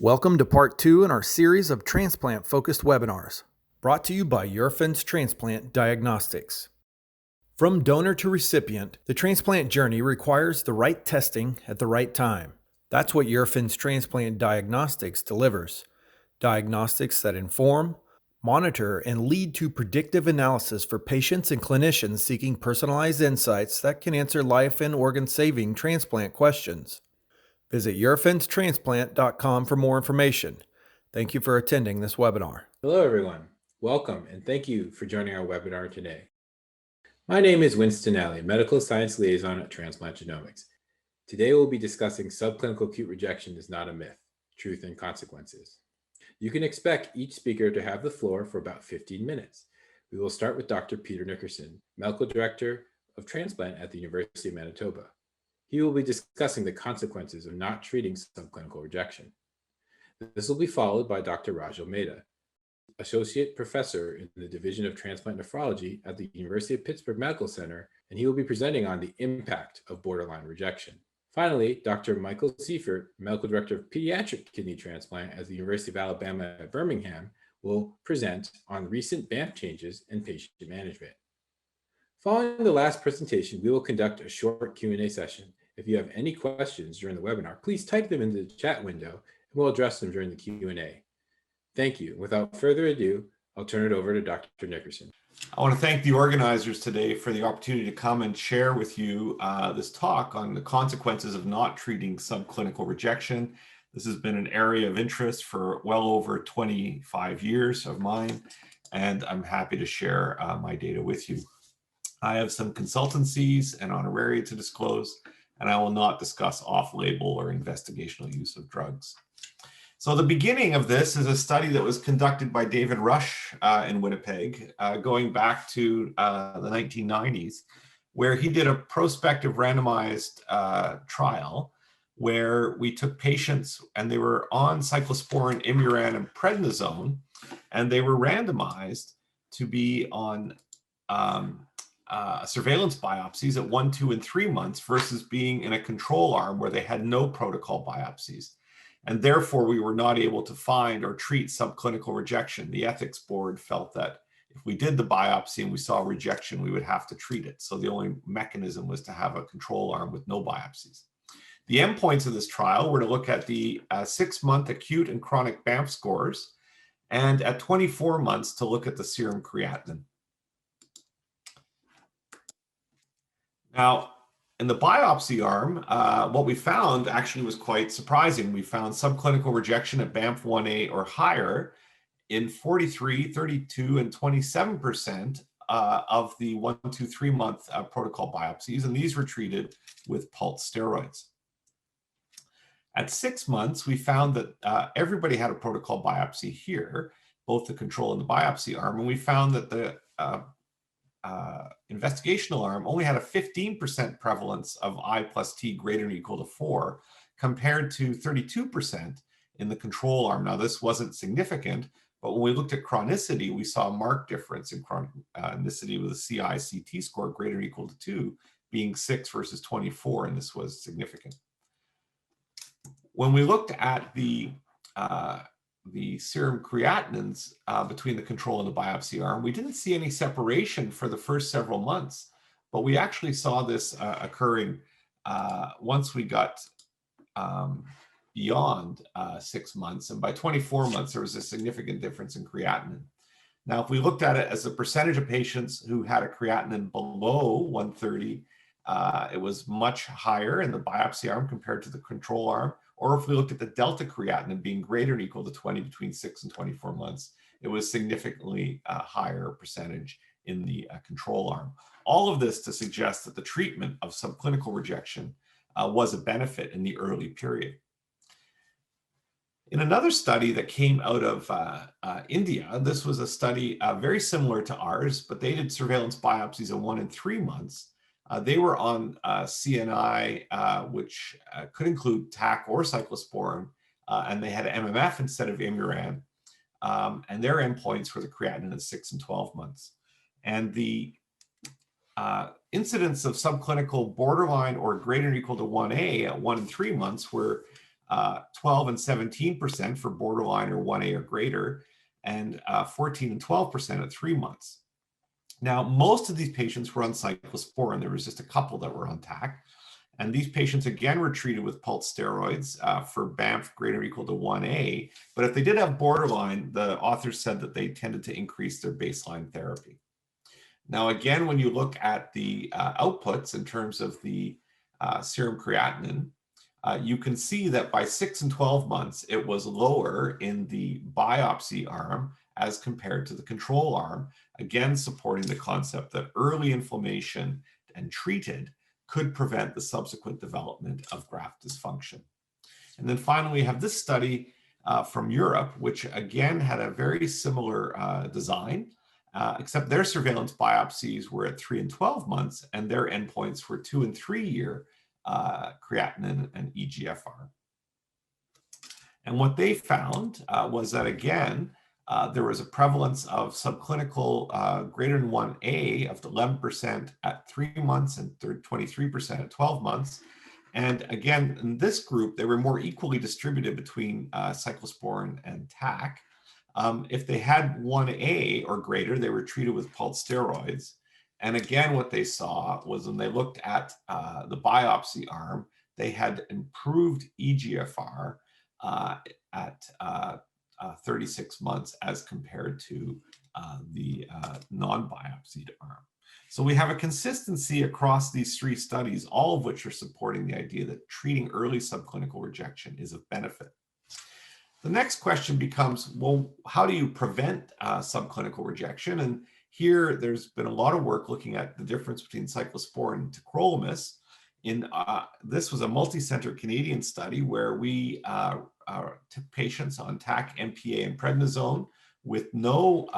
Welcome to part 2 in our series of transplant-focused webinars, brought to you by Eurofins Transplant Diagnostics. From donor to recipient, the transplant journey requires the right testing at the right time. That's what Eurofins Transplant Diagnostics delivers. Diagnostics that inform, monitor, and lead to predictive analysis for patients and clinicians seeking personalized insights that can answer life and organ-saving transplant questions. Visit EurofinsTransplant.com for more information. Thank you for attending this webinar. Hello, everyone. Welcome, and thank you for joining our webinar today. My name is Winston, Medical Science Liaison at Transplant Genomics. Today, we'll be discussing subclinical acute rejection is not a myth, truth and consequences. You can expect each speaker to have the floor for about 15 minutes. We will start with Dr. Peter Nickerson, Medical Director of Transplant at the University of Manitoba. He will be discussing the consequences of not treating subclinical rejection. This will be followed by Dr. Rajil Mehta, Associate Professor in the Division of Transplant Nephrology at the University of Pittsburgh Medical Center, and he will be presenting on the impact of borderline rejection. Finally, Dr. Michael Seifert, Medical Director of Pediatric Kidney Transplant at the University of Alabama at Birmingham, will present on recent Banff changes in patient management. Following the last presentation, we will conduct a short Q&A session. If you have any questions during the webinar, please type them into the chat window and we'll address them during the Q&A. Thank you. Without further ado, I'll turn it over to Dr. Nickerson. I want to thank the organizers today for the opportunity to come and share with you this talk on the consequences of not treating subclinical rejection. This has been an area of interest for well over 25 years of mine, and I'm happy to share my data with you. I have some consultancies and honoraria to disclose, and I will not discuss off-label or investigational use of drugs. So the beginning of this is a study that was conducted by David Rush in Winnipeg, going back to the 1990s, where he did a prospective randomized trial where we took patients and they were on cyclosporin, Imuran, and prednisone, and they were randomized to be on surveillance biopsies at 1, 2, and 3 months versus being in a control arm where they had no protocol biopsies. And therefore, we were not able to find or treat subclinical rejection. The ethics board felt that if we did the biopsy and we saw rejection, we would have to treat it. So the only mechanism was to have a control arm with no biopsies. The endpoints of this trial were to look at the 6-month acute and chronic Banff scores, and at 24 months to look at the serum creatinine. Now, in the biopsy arm, what we found actually was quite surprising. We found subclinical rejection at Banff 1A or higher in 43, 32, and 27% of the 1, 2, 3 month protocol biopsies, and these were treated with pulse steroids. At 6 months, we found that everybody had a protocol biopsy here, both the control and the biopsy arm, and we found that the investigational arm only had a 15% prevalence of I plus T greater than or equal to 4, compared to 32% in the control arm. Now, this wasn't significant, but when we looked at chronicity, we saw a marked difference in chronicity with a CI-CT score greater than or equal to 2, being 6 versus 24, and this was significant. When we looked at the serum creatinines between the control and the biopsy arm, we didn't see any separation for the first several months, but we actually saw this occurring once we got beyond 6 months, and by 24 months, there was a significant difference in creatinine. Now, if we looked at it as a percentage of patients who had a creatinine below 130, it was much higher in the biopsy arm compared to the control arm. Or if we looked at the delta creatinine being greater than or equal to 20 between 6 and 24 months, it was significantly higher percentage in the control arm. All of this to suggest that the treatment of subclinical rejection was a benefit in the early period. In another study that came out of India, this was a study very similar to ours, but they did surveillance biopsies at 1 and 3 months. They were on CNI, which could include TAC or cyclosporin, and they had MMF instead of Imuran, and their endpoints were the creatinine at 6 and 12 months. And the incidence of subclinical borderline or greater than or equal to 1A at 1 and 3 months were 12 and 17% for borderline or 1A or greater, and 14 and 12% at 3 months. Now, most of these patients were on cyclosporin. There was just a couple that were on TAC. And these patients, again, were treated with pulse steroids for Banff greater or equal to 1A. But if they did have borderline, the authors said that they tended to increase their baseline therapy. Now, again, when you look at the outputs in terms of the serum creatinine, you can see that by 6 and 12 months, it was lower in the biopsy arm as compared to the control arm, again, supporting the concept that early inflammation and treated could prevent the subsequent development of graft dysfunction. And then finally, we have this study from Europe, which again had a very similar design, except their surveillance biopsies were at 3 and 12 months, and their endpoints were 2 and 3 year creatinine and eGFR. And what they found was that, again, there was a prevalence of subclinical greater than 1A of 11% at 3 months and 23% at 12 months. And again, in this group, they were more equally distributed between cyclosporin and TAC. If they had 1A or greater, they were treated with pulse steroids. And again, what they saw was when they looked at the biopsy arm, they had improved eGFR at 36 months as compared to the non-biopsied arm. So we have a consistency across these 3 studies, all of which are supporting the idea that treating early subclinical rejection is of benefit. The next question becomes, well, how do you prevent subclinical rejection? And here there's been a lot of work looking at the difference between cyclosporin and tacrolimus. This was a multi-center Canadian study where we took patients on TAC, MPA, and prednisone with no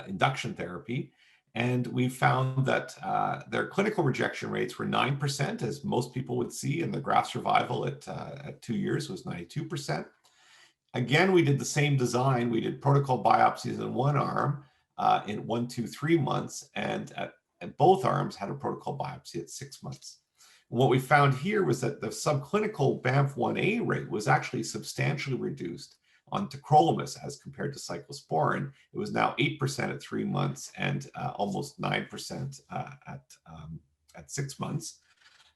induction therapy. And we found that their clinical rejection rates were 9%, as most people would see, and the graft survival at 2 years was 92%. Again, we did the same design. We did protocol biopsies in one arm in 1, 2, 3 months, and at both arms had a protocol biopsy at 6 months. And what we found here was that the subclinical Banff 1A rate was actually substantially reduced on tacrolimus as compared to cyclosporin. It was now 8% at 3 months and almost 9% at 6 months.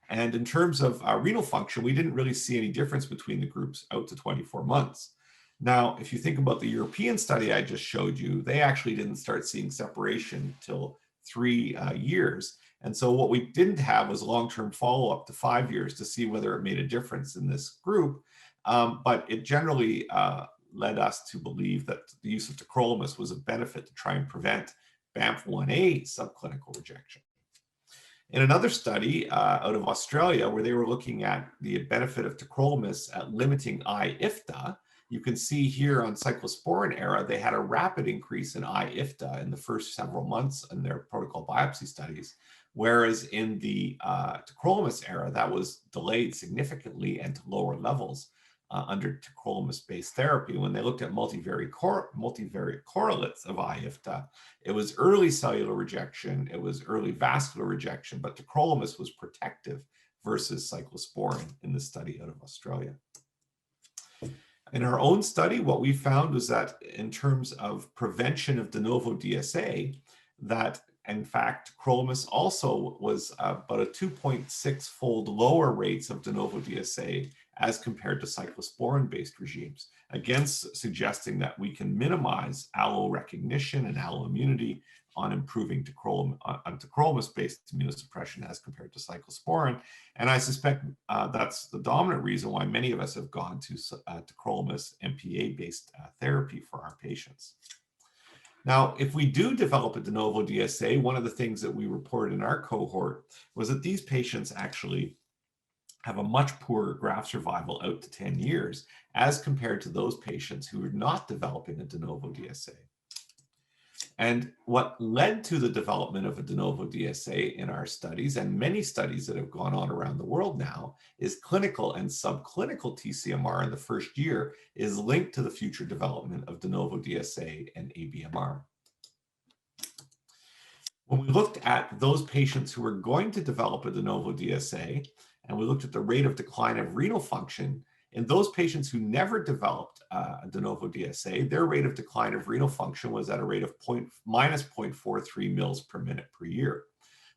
And in terms of renal function, we didn't really see any difference between the groups out to 24 months. Now, if you think about the European study I just showed you, they actually didn't start seeing separation till 3 years. And so what we didn't have was long-term follow-up to 5 years to see whether it made a difference in this group. But it generally led us to believe that the use of tacrolimus was a benefit to try and prevent Banff 1A subclinical rejection. In another study out of Australia, where they were looking at the benefit of tacrolimus at limiting I-IFTA, you can see here on cyclosporin era, they had a rapid increase in I-IFTA in the first several months in their protocol biopsy studies, whereas in the tacrolimus era, that was delayed significantly and to lower levels under tacrolimus-based therapy. When they looked at multivariate correlates of I-IFTA, it was early cellular rejection, it was early vascular rejection, but tacrolimus was protective versus cyclosporin in the study out of Australia. In our own study, what we found was that in terms of prevention of de novo DSA, that in fact, tacrolimus also was about a 2.6-fold lower rates of de novo DSA as compared to cyclosporin-based regimes, again suggesting that we can minimize allo recognition and alloimmunity on improving tacrolimus-based immunosuppression as compared to cyclosporin. And I suspect that's the dominant reason why many of us have gone to tacrolimus MPA-based therapy for our patients. Now, if we do develop a de novo DSA, one of the things that we reported in our cohort was that these patients actually have a much poorer graft survival out to 10 years as compared to those patients who are not developing a de novo DSA. And what led to the development of a de novo DSA in our studies, and many studies that have gone on around the world now, is clinical and subclinical TCMR in the first year is linked to the future development of de novo DSA and ABMR. When we looked at those patients who were going to develop a de novo DSA, and we looked at the rate of decline of renal function, in those patients who never developed a de novo DSA, their rate of decline of renal function was at a rate of minus 0.43 mils per minute per year.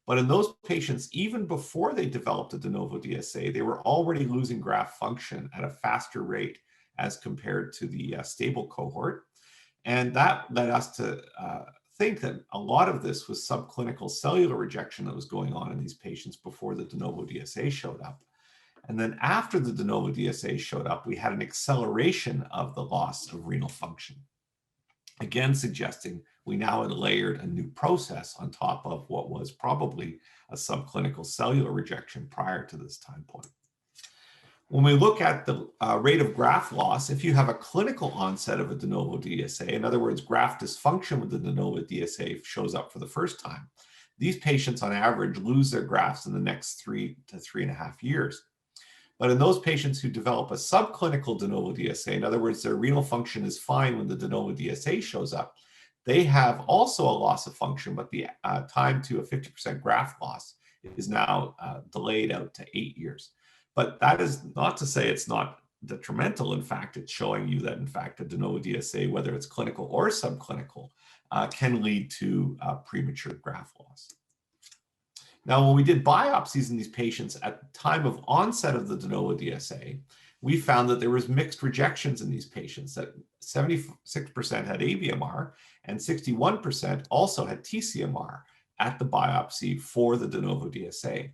But in those patients, even before they developed a de novo DSA, they were already losing graft function at a faster rate as compared to the stable cohort. And that led us to think that a lot of this was subclinical cellular rejection that was going on in these patients before the de novo DSA showed up. And then after the de novo DSA showed up, we had an acceleration of the loss of renal function. Again, suggesting we now had layered a new process on top of what was probably a subclinical cellular rejection prior to this time point. When we look at the rate of graft loss, if you have a clinical onset of a de novo DSA, in other words, graft dysfunction with the de novo DSA shows up for the first time, these patients on average lose their grafts in the next 3 to 3.5 years. But in those patients who develop a subclinical de novo DSA, in other words, their renal function is fine when the de novo DSA shows up, they have also a loss of function, but the time to a 50% graft loss is now delayed out to 8 years. But that is not to say it's not detrimental. In fact, it's showing you that, in fact, a de novo DSA, whether it's clinical or subclinical, can lead to premature graft loss. Now, when we did biopsies in these patients at the time of onset of the de novo DSA, we found that there was mixed rejections in these patients, that 76% had ABMR and 61% also had TCMR at the biopsy for the de novo DSA.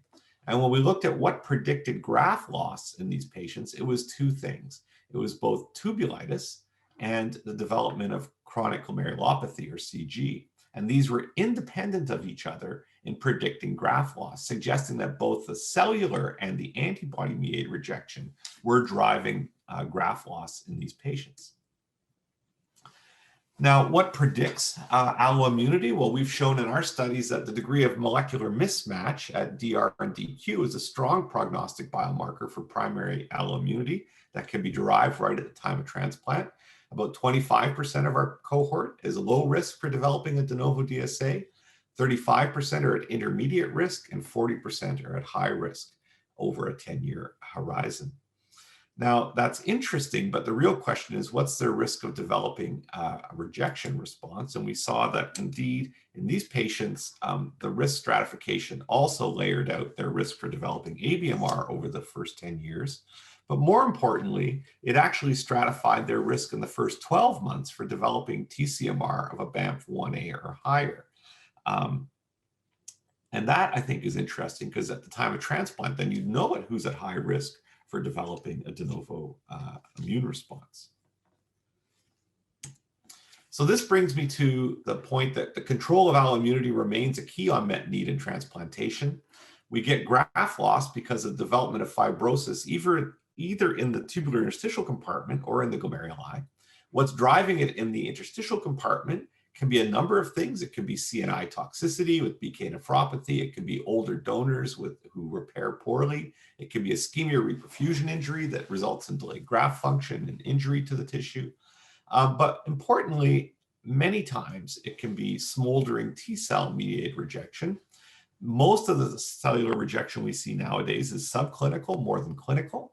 And when we looked at what predicted graft loss in these patients, it was two things. It was both tubulitis and the development of chronic glomerulopathy, or CG. And these were independent of each other in predicting graft loss, suggesting that both the cellular and the antibody-mediated rejection were driving graft loss in these patients. Now, what predicts alloimmunity? Well, we've shown in our studies that the degree of molecular mismatch at DR and DQ is a strong prognostic biomarker for primary alloimmunity that can be derived right at the time of transplant. About 25% of our cohort is low risk for developing a de novo DSA. 35% are at intermediate risk, and 40% are at high risk over a 10-year horizon. Now, that's interesting, but the real question is, what's their risk of developing a rejection response? And we saw that indeed in these patients, the risk stratification also layered out their risk for developing ABMR over the first 10 years. But more importantly, it actually stratified their risk in the first 12 months for developing TCMR of a Banff 1A or higher. And that, I think, is interesting, because at the time of transplant, then you know who's at high risk for developing a de novo immune response. So this brings me to the point that the control of alloimmunity remains a key unmet need in transplantation. We get graft loss because of development of fibrosis, either in the tubular interstitial compartment or in the glomeruli. What's driving it in the interstitial compartment can be a number of things. It can be CNI toxicity with BK nephropathy. It can be older donors who repair poorly. It can be ischemia reperfusion injury that results in delayed graft function and injury to the tissue. But importantly, many times it can be smoldering T-cell mediated rejection. Most of the cellular rejection we see nowadays is subclinical more than clinical.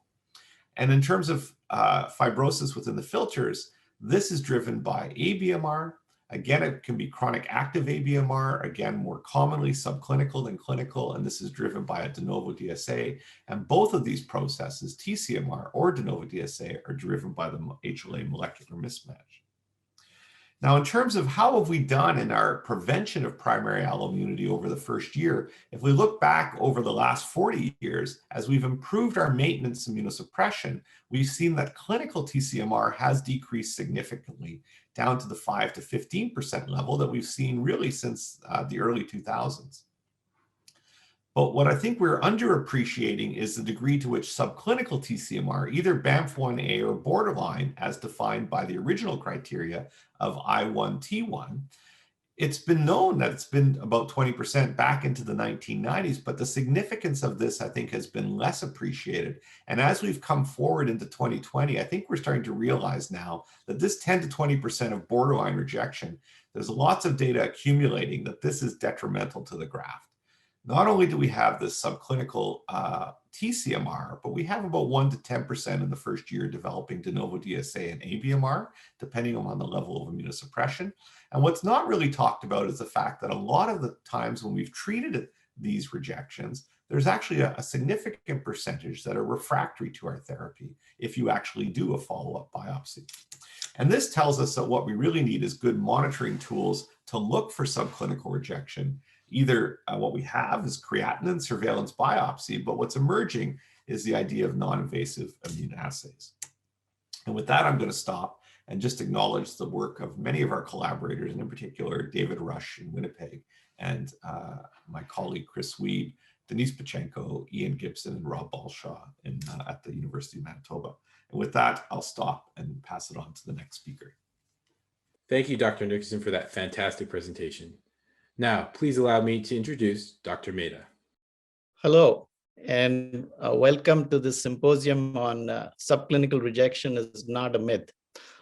And in terms of fibrosis within the filters, this is driven by ABMR. Again, it can be chronic active ABMR, again, more commonly subclinical than clinical, and this is driven by a de novo DSA. And both of these processes, TCMR or de novo DSA, are driven by the HLA molecular mismatch. Now, in terms of how have we done in our prevention of primary alloimmunity over the first year, if we look back over the last 40 years, as we've improved our maintenance immunosuppression, we've seen that clinical TCMR has decreased significantly, down to the 5 to 15% level that we've seen really since the early 2000s. But what I think we're underappreciating is the degree to which subclinical TCMR, either Banff 1A or borderline, as defined by the original criteria of I1T1, it's been known that it's been about 20% back into the 1990s, but the significance of this, I think, has been less appreciated. And as we've come forward into 2020, I think we're starting to realize now that this 10 to 20% of borderline rejection, there's lots of data accumulating that this is detrimental to the graft. not only do we have this subclinical TCMR, but we have about 1 to 10% in the first year developing de novo DSA and ABMR, depending on the level of immunosuppression. And what's not really talked about is the fact that a lot of the times when we've treated these rejections, there's actually a significant percentage that are refractory to our therapy if you actually do a follow-up biopsy. And this tells us that what we really need is good monitoring tools to look for subclinical rejection. Either what we have is creatinine surveillance biopsy, but what's emerging is the idea of non-invasive immunoassays. And with that, I'm going to stop and just acknowledge the work of many of our collaborators, and in particular, David Rush in Winnipeg, and my colleague Chris Weed, Denise Pachenko, Ian Gibson, and Rob Balshaw at the University of Manitoba. And with that, I'll stop and pass it on to the next speaker. Thank you, Dr. Nickerson, for that fantastic presentation. Now, please allow me to introduce Dr. Mehta. Hello, and welcome to this symposium on subclinical rejection is not a myth.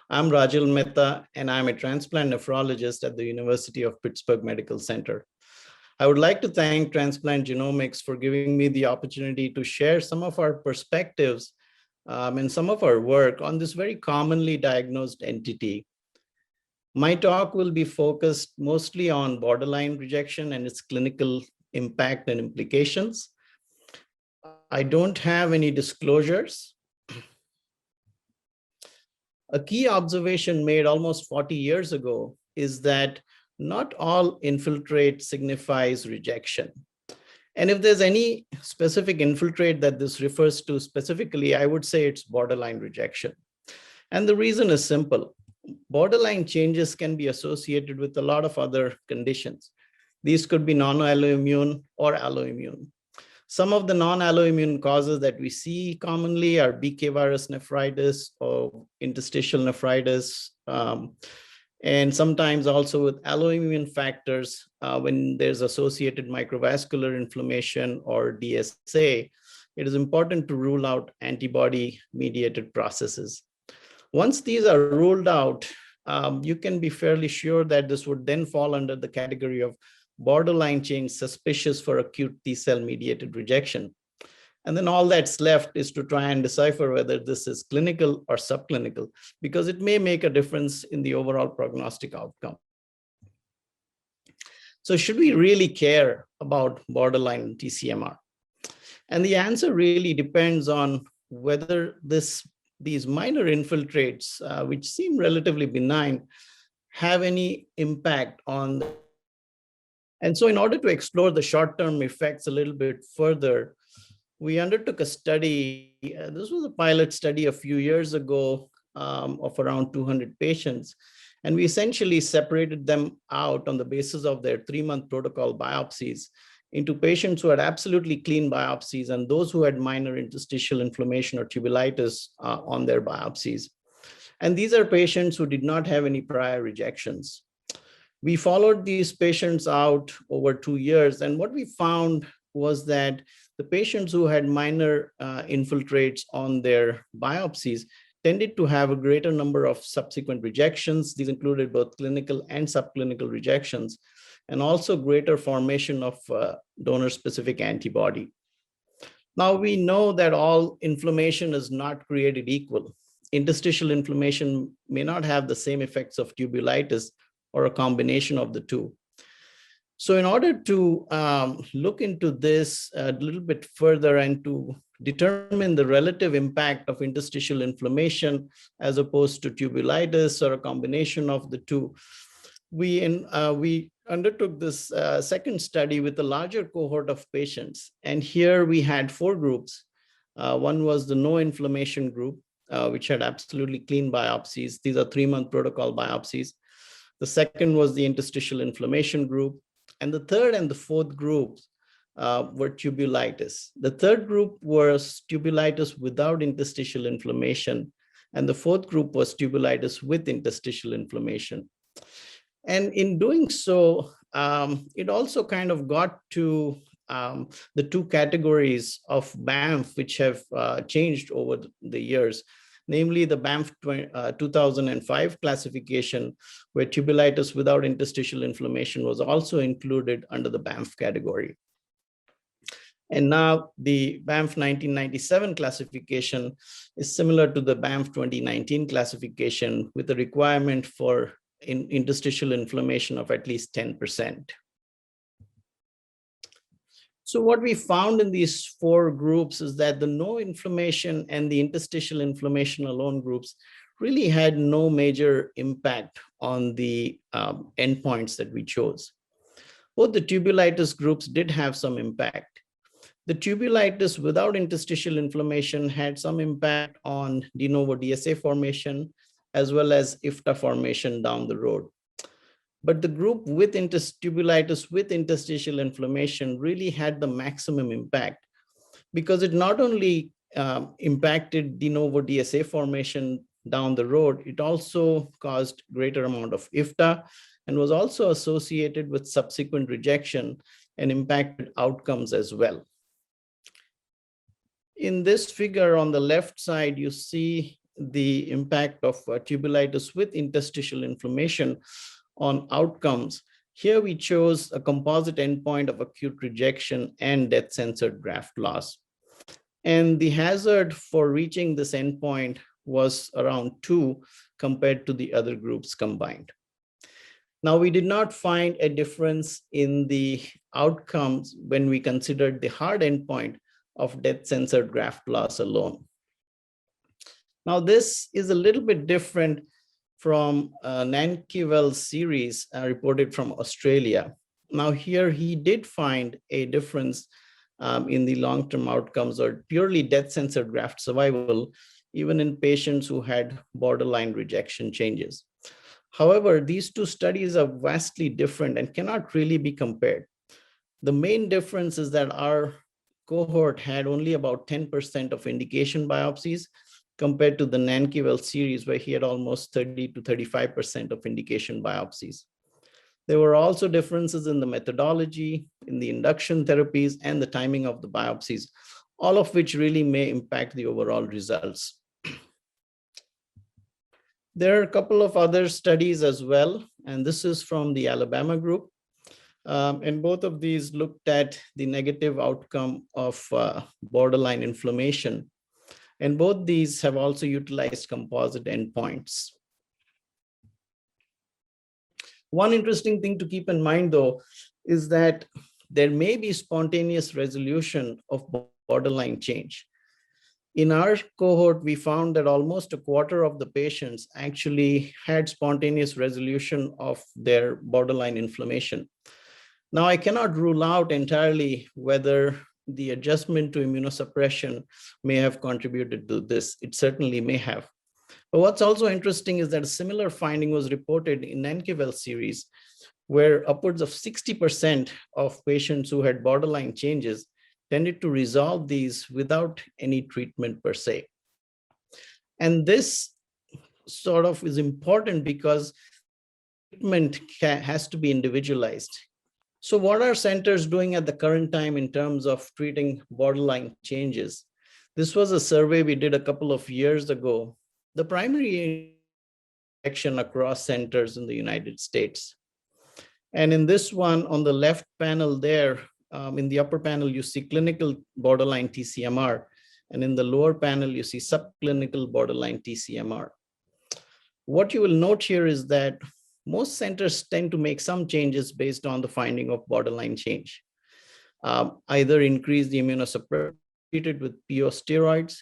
I'm Rajil Mehta, and I'm a transplant nephrologist at the University of Pittsburgh Medical Center. I would like to thank Transplant Genomics for giving me the opportunity to share some of our perspectives and some of our work on this very commonly diagnosed entity. My talk will be focused mostly on borderline rejection and its clinical impact and implications. I don't have any disclosures. A key observation made almost 40 years ago is that not all infiltrate signifies rejection. And if there's any specific infiltrate that this refers to specifically, I would say it's borderline rejection. And the reason is simple. Borderline changes can be associated with a lot of other conditions. These could be non-alloimmune or alloimmune. Some of the non-alloimmune causes that we see commonly are BK virus nephritis or interstitial nephritis, and sometimes also with alloimmune factors when there's associated microvascular inflammation or DSA, it is important to rule out antibody-mediated processes. Once these are ruled out, you can be fairly sure that this would then fall under the category of borderline change suspicious for acute T-cell mediated rejection. And then all that's left is to try and decipher whether this is clinical or subclinical, because it may make a difference in the overall prognostic outcome. So should we really care about borderline TCMR? And the answer really depends on whether these minor infiltrates, which seem relatively benign, have any impact on the. And so in order to explore the short-term effects a little bit further, we undertook a study. This was a pilot study a few years ago of around 200 patients. And we essentially separated them out on the basis of their 3-month protocol biopsies into patients who had absolutely clean biopsies and those who had minor interstitial inflammation or tubulitis on their biopsies. And these are patients who did not have any prior rejections. We followed these patients out over 2 years, and what we found was that the patients who had minor infiltrates on their biopsies tended to have a greater number of subsequent rejections. These included both clinical and subclinical rejections, and also greater formation of donor-specific antibody. Now, we know that all inflammation is not created equal. Interstitial inflammation may not have the same effects of tubulitis or a combination of the two. So in order to look into this a little bit further and to determine the relative impact of interstitial inflammation as opposed to tubulitis or a combination of the two, we undertook this second study with a larger cohort of patients. And here we had 4 groups. One was the no inflammation group, which had absolutely clean biopsies. These are 3-month protocol biopsies. The second was the interstitial inflammation group. And the third and the fourth groups were tubulitis. The third group was tubulitis without interstitial inflammation. And the fourth group was tubulitis with interstitial inflammation. And in doing so, it also kind of got to the 2 categories of Banff, which have changed over the years, namely the Banff 2005 classification, where tubulitis without interstitial inflammation was also included under the Banff category. And now the Banff 1997 classification is similar to the Banff 2019 classification with a requirement for interstitial inflammation of at least 10%. So what we found in these 4 groups is that the no inflammation and the interstitial inflammation alone groups really had no major impact on the endpoints that we chose. Both the tubulitis groups did have some impact. The tubulitis without interstitial inflammation had some impact on de novo DSA formation, as well as IFTA formation down the road. But the group with tubulitis with interstitial inflammation really had the maximum impact, because it not only impacted de novo DSA formation down the road, it also caused greater amount of IFTA and was also associated with subsequent rejection and impacted outcomes as well. In this figure on the left side, you see the impact of tubulitis with interstitial inflammation on outcomes. Here we chose a composite endpoint of acute rejection and death-censored graft loss. And the hazard for reaching this endpoint was around 2 compared to the other groups combined. Now, we did not find a difference in the outcomes when we considered the hard endpoint of death-censored graft loss alone. Now, this is a little bit different from Nankivell's series reported from Australia. Now, here he did find a difference in the long-term outcomes or purely death-censored graft survival, even in patients who had borderline rejection changes. However, these 2 studies are vastly different and cannot really be compared. The main difference is that our cohort had only about 10% of indication biopsies compared to the Nankivell series, where he had almost 30 to 35% of indication biopsies. There were also differences in the methodology, in the induction therapies, and the timing of the biopsies, all of which really may impact the overall results. There are a couple of other studies as well, and this is from the Alabama group. And both of these looked at the negative outcome of borderline inflammation. And both these have also utilized composite endpoints. One interesting thing to keep in mind, though, is that there may be spontaneous resolution of borderline change. In our cohort, we found that almost a quarter of the patients actually had spontaneous resolution of their borderline inflammation. Now, I cannot rule out entirely whether the adjustment to immunosuppression may have contributed to this. It certainly may have. But what's also interesting is that a similar finding was reported in Nankivell series, where upwards of 60% of patients who had borderline changes tended to resolve these without any treatment per se. And this sort of is important because treatment has to be individualized. So what are centers doing at the current time in terms of treating borderline changes? This was a survey we did a couple of years ago. The primary action across centers in the United States. And in this one, on the left panel there, in the upper panel, you see clinical borderline TCMR. And in the lower panel, you see subclinical borderline TCMR. What you will note here is that most centers tend to make some changes based on the finding of borderline change. Either increase the immunosuppression treated with PO steroids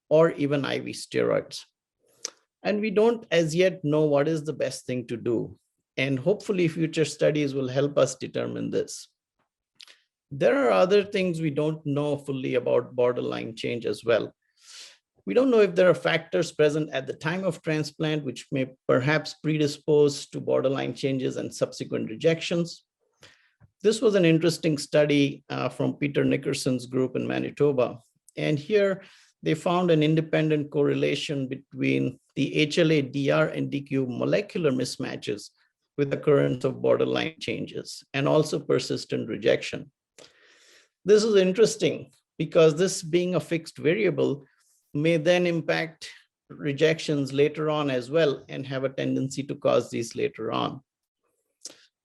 or even IV steroids. And we don't as yet know what is the best thing to do. And hopefully future studies will help us determine this. There are other things we don't know fully about borderline change as well. We don't know if there are factors present at the time of transplant, which may perhaps predispose to borderline changes and subsequent rejections. This was an interesting study from Peter Nickerson's group in Manitoba. And here they found an independent correlation between the HLA, DR, and DQ molecular mismatches with occurrence of borderline changes and also persistent rejection. This is interesting because this being a fixed variable may then impact rejections later on as well and have a tendency to cause these later on.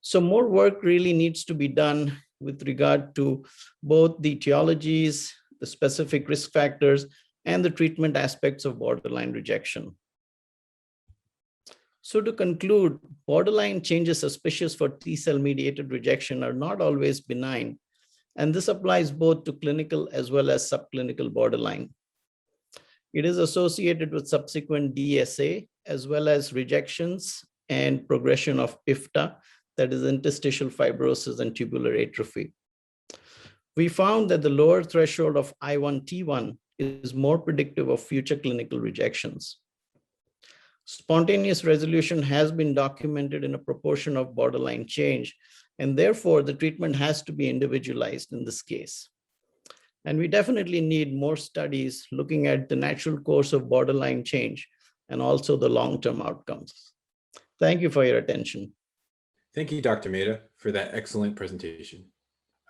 So more work really needs to be done with regard to both the etiologies, the specific risk factors, and the treatment aspects of borderline rejection. So to conclude, borderline changes suspicious for T-cell mediated rejection are not always benign, and this applies both to clinical as well as subclinical borderline. It is associated with subsequent DSA, as well as rejections and progression of IFTA, that is interstitial fibrosis and tubular atrophy. We found that the lower threshold of I1T1 is more predictive of future clinical rejections. Spontaneous resolution has been documented in a proportion of borderline change, and therefore the treatment has to be individualized in this case. And we definitely need more studies looking at the natural course of borderline change and also the long-term outcomes. Thank you for your attention. Thank you, Dr. Mehta, for that excellent presentation.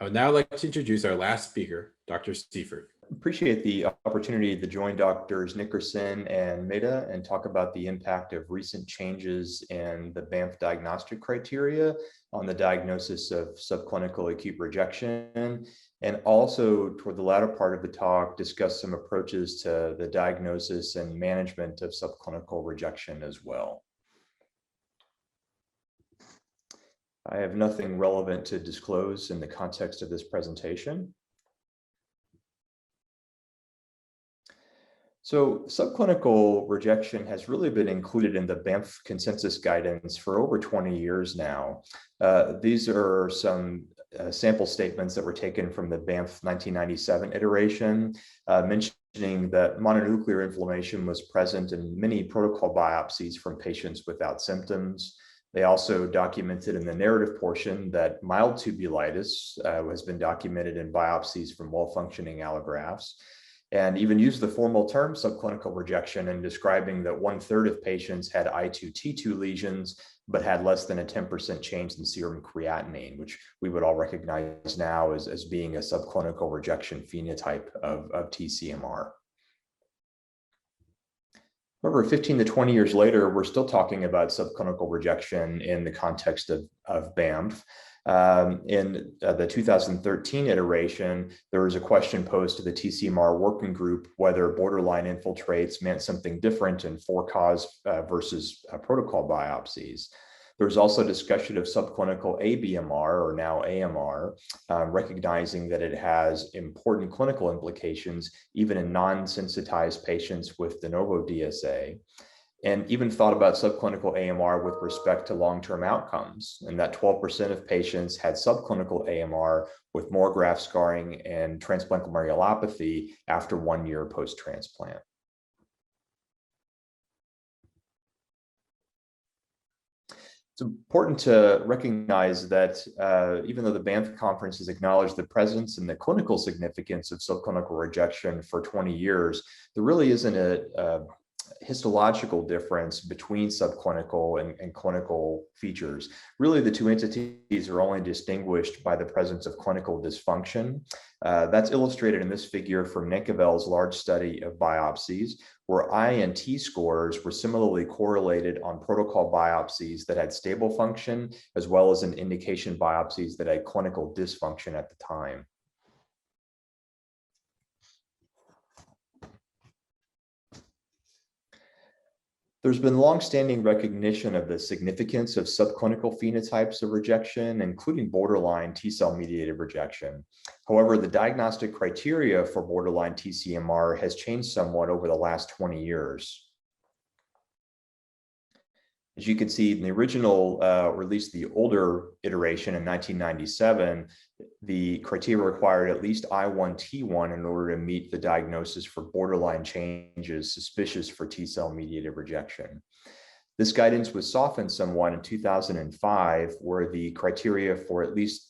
I would now like to introduce our last speaker, Dr. Seifert. Appreciate the opportunity to join Drs. Nickerson and Mehta and talk about the impact of recent changes in the Banff diagnostic criteria on the diagnosis of subclinical acute rejection, and also toward the latter part of the talk, discuss some approaches to the diagnosis and management of subclinical rejection as well. I have nothing relevant to disclose in the context of this presentation. So subclinical rejection has really been included in the Banff consensus guidance for over 20 years now. These are some sample statements that were taken from the Banff 1997 iteration, mentioning that mononuclear inflammation was present in many protocol biopsies from patients without symptoms. They also documented in the narrative portion that mild tubulitis has been documented in biopsies from well-functioning allografts, and even used the formal term subclinical rejection in describing that 1/3 of patients had I2T2 lesions, but had less than a 10% change in serum creatinine, which we would all recognize now as being a subclinical rejection phenotype of TCMR. However, 15 to 20 years later, we're still talking about subclinical rejection in the context of Banff. In the 2013 iteration, there was a question posed to the TCMR working group whether borderline infiltrates meant something different in for-cause versus protocol biopsies. There was also discussion of subclinical ABMR, or now AMR, recognizing that it has important clinical implications, even in non-sensitized patients with de novo DSA, and even thought about subclinical AMR with respect to long-term outcomes, and that 12% of patients had subclinical AMR with more graft scarring and transplant glomerulopathy after 1 year post-transplant. It's important to recognize that even though the Banff conference has acknowledged the presence and the clinical significance of subclinical rejection for 20 years, there really isn't a histological difference between subclinical and clinical features. Really, the two entities are only distinguished by the presence of clinical dysfunction. That's illustrated in this figure from Nenkevel's large study of biopsies, where I and T scores were similarly correlated on protocol biopsies that had stable function, as well as in indication biopsies that had clinical dysfunction at the time. There's been longstanding recognition of the significance of subclinical phenotypes of rejection, including borderline T-cell mediated rejection. However, the diagnostic criteria for borderline TCMR has changed somewhat over the last 20 years. As you can see in the original, or at least the older iteration in 1997, the criteria required at least I1T1 in order to meet the diagnosis for borderline changes suspicious for T-cell mediated rejection. This guidance was softened somewhat in 2005, where the criteria for at least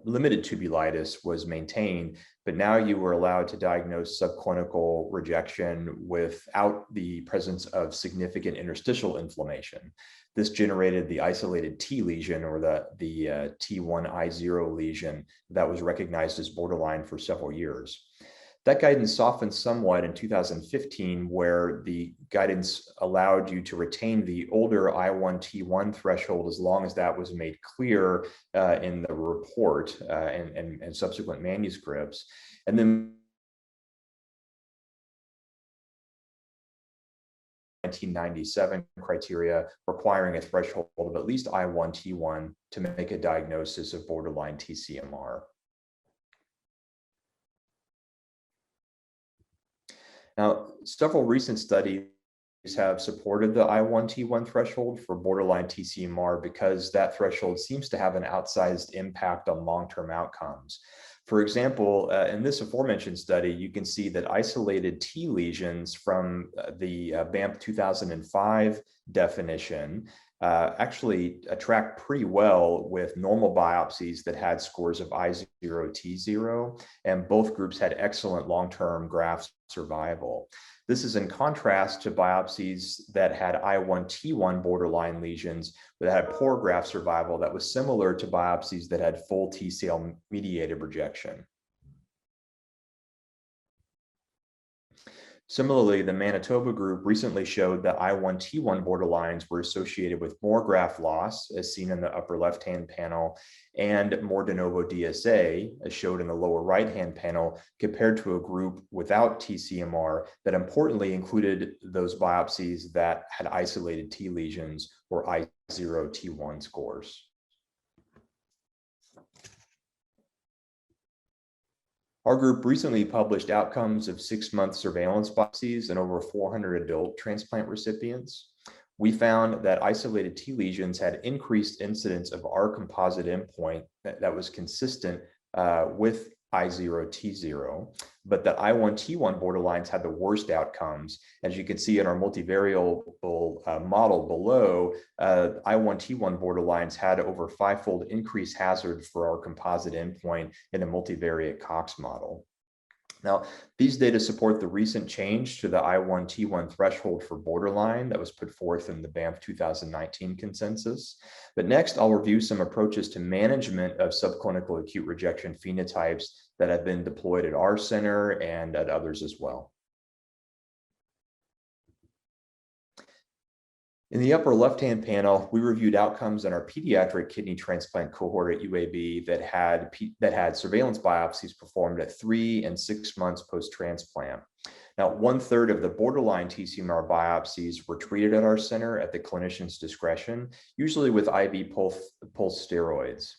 limited tubulitis was maintained, but now you were allowed to diagnose subclinical rejection without the presence of significant interstitial inflammation. This generated the isolated T lesion, or the T1I0 lesion, that was recognized as borderline for several years. That guidance softened somewhat in 2015, where the guidance allowed you to retain the older I1T1 threshold as long as that was made clear in the report and subsequent manuscripts. And then 1997 criteria requiring a threshold of at least I1T1 to make a diagnosis of borderline TCMR. Now, several recent studies have supported the I1T1 threshold for borderline TCMR because that threshold seems to have an outsized impact on long-term outcomes. For example, in this aforementioned study, you can see that isolated T lesions from the Banff 2005 definition actually track pretty well with normal biopsies that had scores of I0, T0, and both groups had excellent long-term graft survival. This is in contrast to biopsies that had I1T1 borderline lesions that had poor graft survival that was similar to biopsies that had full T-cell mediated rejection. Similarly, the Manitoba group recently showed that I1T1 borderlines were associated with more graft loss, as seen in the upper left-hand panel, and more de novo DSA, as showed in the lower right-hand panel, compared to a group without TCMR that importantly included those biopsies that had isolated T lesions or I0, T1 scores. Our group recently published outcomes of 6-month surveillance biopsies in over 400 adult transplant recipients. We found that isolated T lesions had increased incidence of our composite endpoint that was consistent with I0, T0, but that I1T1 borderlines had the worst outcomes. As you can see in our multivariable model below, I1T1 borderlines had over 5-fold increased hazard for our composite endpoint in a multivariate Cox model. Now, these data support the recent change to the I1T1 threshold for borderline that was put forth in the Banff 2019 consensus. But next, I'll review some approaches to management of subclinical acute rejection phenotypes that have been deployed at our center and at others as well. In the upper left-hand panel, we reviewed outcomes in our pediatric kidney transplant cohort at UAB that had surveillance biopsies performed at 3 and 6 months post-transplant. Now, 1/3 of the borderline TCMR biopsies were treated at our center at the clinician's discretion, usually with IV pulse steroids.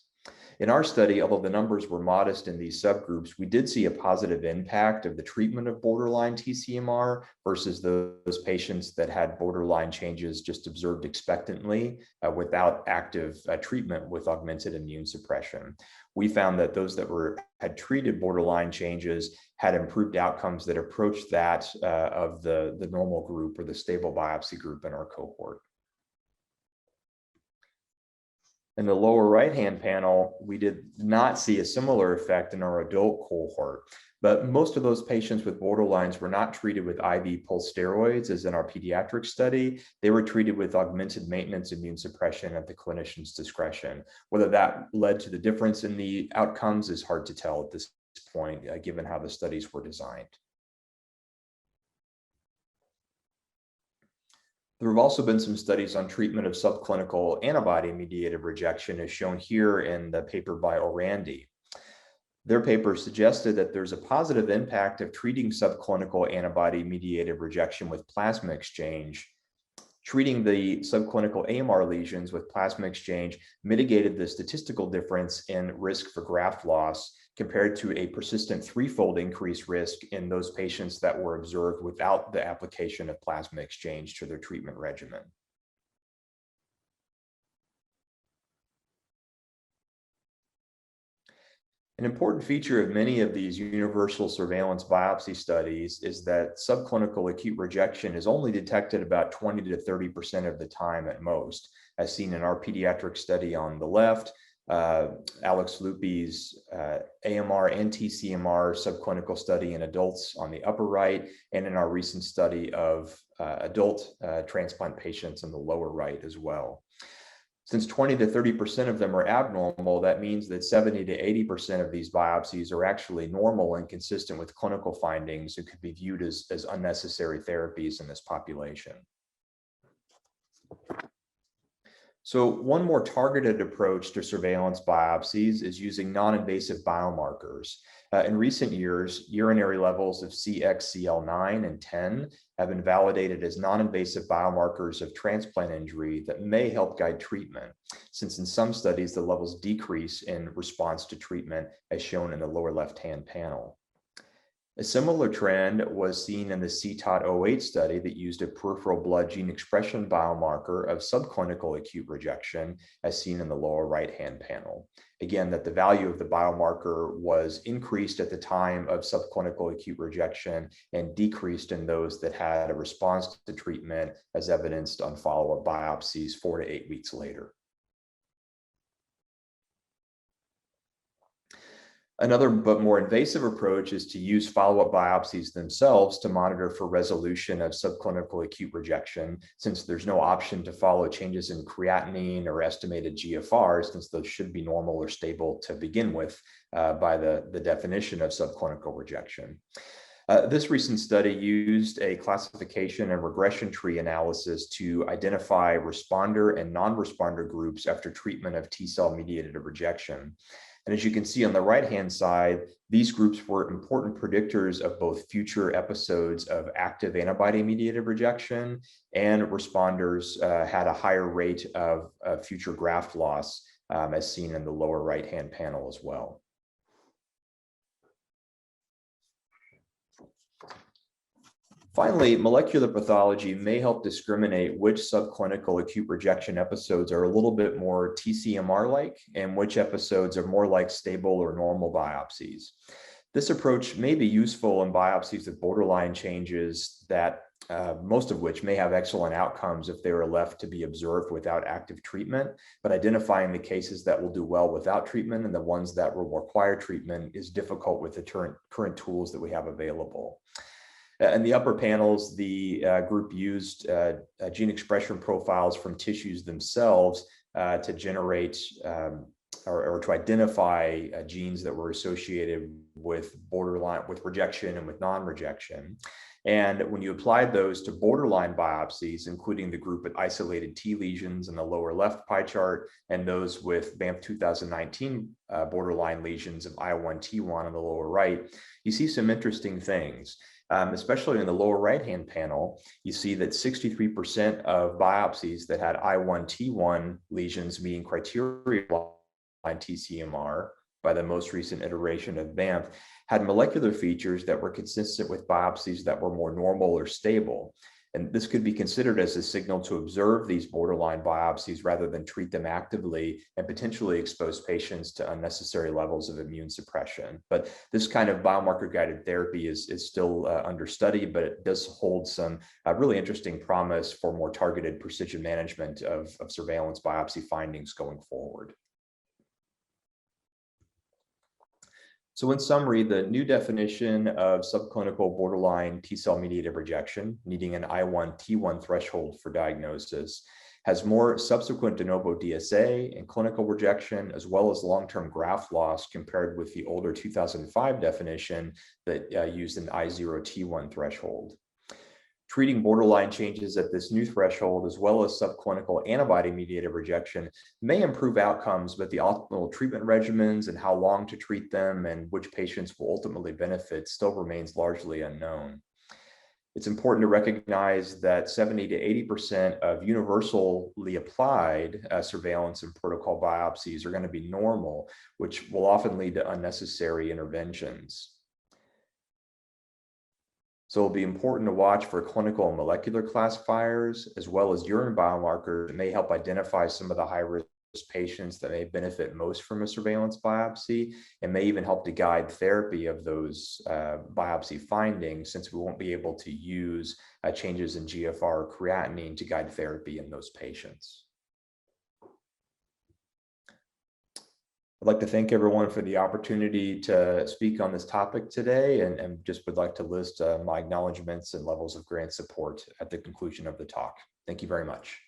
In our study, although the numbers were modest in these subgroups, we did see a positive impact of the treatment of borderline TCMR versus those patients that had borderline changes just observed expectantly without active treatment with augmented immune suppression. We found that those that had treated borderline changes had improved outcomes that approached that of the normal group or the stable biopsy group in our cohort. In the lower right-hand panel, we did not see a similar effect in our adult cohort, but most of those patients with borderlines were not treated with IV pulse steroids as in our pediatric study. They were treated with augmented maintenance immune suppression at the clinician's discretion. Whether that led to the difference in the outcomes is hard to tell at this point, given how the studies were designed. There have also been some studies on treatment of subclinical antibody-mediated rejection, as shown here in the paper by Orandi. Their paper suggested that there's a positive impact of treating subclinical antibody-mediated rejection with plasma exchange. Treating the subclinical AMR lesions with plasma exchange mitigated the statistical difference in risk for graft loss compared to a persistent 3-fold increased risk in those patients that were observed without the application of plasma exchange to their treatment regimen. An important feature of many of these universal surveillance biopsy studies is that subclinical acute rejection is only detected about 20 to 30% of the time at most, as seen in our pediatric study on the left, Alex Lupi's AMR and TCMR subclinical study in adults on the upper right, and in our recent study of adult transplant patients on the lower right as well. Since 20 to 30% of them are abnormal, that means that 70 to 80% of these biopsies are actually normal and consistent with clinical findings and could be viewed as unnecessary therapies in this population. So one more targeted approach to surveillance biopsies is using non-invasive biomarkers. In recent years, urinary levels of CXCL9 and 10 have been validated as non-invasive biomarkers of transplant injury that may help guide treatment, since in some studies the levels decrease in response to treatment, as shown in the lower left-hand panel. A similar trend was seen in the CTOT-08 study that used a peripheral blood gene expression biomarker of subclinical acute rejection, as seen in the lower right-hand panel. Again, that the value of the biomarker was increased at the time of subclinical acute rejection and decreased in those that had a response to treatment, as evidenced on follow-up biopsies 4 to 8 weeks later. Another but more invasive approach is to use follow-up biopsies themselves to monitor for resolution of subclinical acute rejection, since there's no option to follow changes in creatinine or estimated GFR, since those should be normal or stable to begin with by the definition of subclinical rejection. This recent study used a classification and regression tree analysis to identify responder and non-responder groups after treatment of T-cell mediated rejection. And as you can see on the right-hand side, these groups were important predictors of both future episodes of active antibody-mediated rejection, and responders had a higher rate of future graft loss, as seen in the lower right-hand panel as well. Finally, molecular pathology may help discriminate which subclinical acute rejection episodes are a little bit more TCMR-like and which episodes are more like stable or normal biopsies. This approach may be useful in biopsies with borderline changes that most of which may have excellent outcomes if they were left to be observed without active treatment, but identifying the cases that will do well without treatment and the ones that will require treatment is difficult with the current tools that we have available. In the upper panels, the group used gene expression profiles from tissues themselves to generate or to identify genes that were associated with rejection and with non-rejection. And when you applied those to borderline biopsies, including the group with isolated T lesions in the lower left pie chart and those with Banff 2019 borderline lesions of I1T1 on the lower right, you see some interesting things. Especially in the lower right-hand panel, you see that 63% of biopsies that had I1T1 lesions meeting criteria on TCMR by the most recent iteration of Banff had molecular features that were consistent with biopsies that were more normal or stable. And this could be considered as a signal to observe these borderline biopsies rather than treat them actively and potentially expose patients to unnecessary levels of immune suppression. But this kind of biomarker-guided therapy is still under study, but it does hold some really interesting promise for more targeted precision management of surveillance biopsy findings going forward. So in summary, the new definition of subclinical borderline T-cell mediated rejection, needing an I1T1 threshold for diagnosis, has more subsequent de novo DSA and clinical rejection, as well as long-term graft loss compared with the older 2005 definition that used an I0T1 threshold. Treating borderline changes at this new threshold, as well as subclinical antibody-mediated rejection, may improve outcomes, but the optimal treatment regimens and how long to treat them and which patients will ultimately benefit still remains largely unknown. It's important to recognize that 70 to 80% of universally applied surveillance and protocol biopsies are going to be normal, which will often lead to unnecessary interventions. So it'll be important to watch for clinical and molecular classifiers, as well as urine biomarkers that may help identify some of the high-risk patients that may benefit most from a surveillance biopsy, and may even help to guide therapy of those biopsy findings, since we won't be able to use changes in GFR or creatinine to guide therapy in those patients. I'd like to thank everyone for the opportunity to speak on this topic today, and just would like to list my acknowledgements and levels of grant support at the conclusion of the talk. Thank you very much.